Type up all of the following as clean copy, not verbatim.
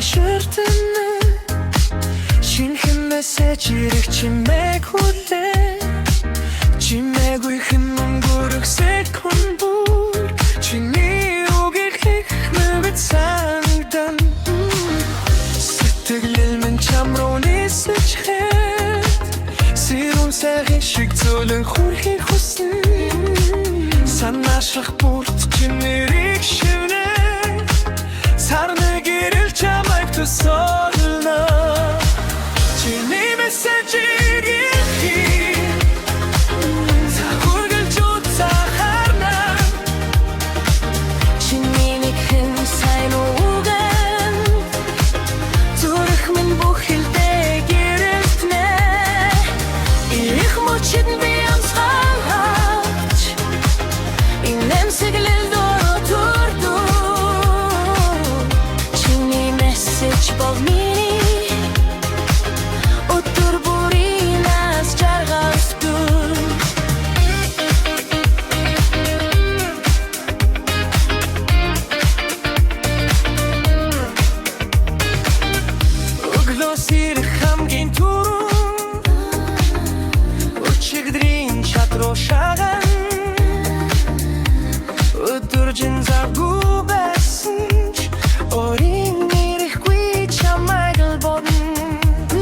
шааширтны шинхэмээсээ чирэх чимээг хүлээ чимээгүй хэн өнгөрөх секунд бүр чиний үгийг хийх мэт санагдан сэтгэлэл минь чам руу нисэж хэд сэрүүн сайхан шиг зөөлөн хүрхийг хүснэ санаашлах бүрт чинэрийг шивнэ сарны гэрэл чамайг төсөөлнө чиний мессежийг Сирэх хамгийн түрүүн өчигдрийн чатруу шаган өдөржин завгүй байсан ч орин нэрэхгүй чамайг л бодно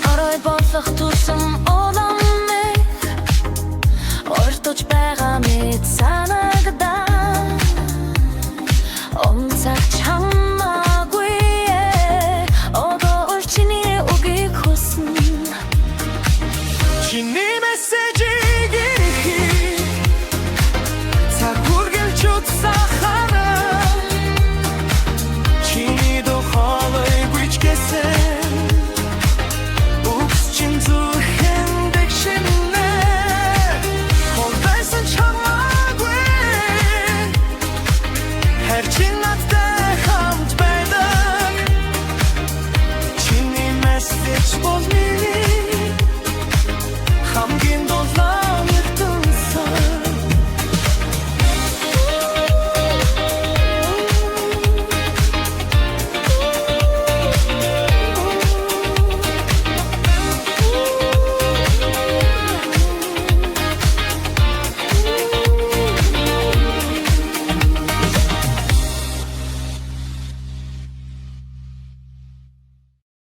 орой болох тусан олон мэх ортож байгаа мэт санаа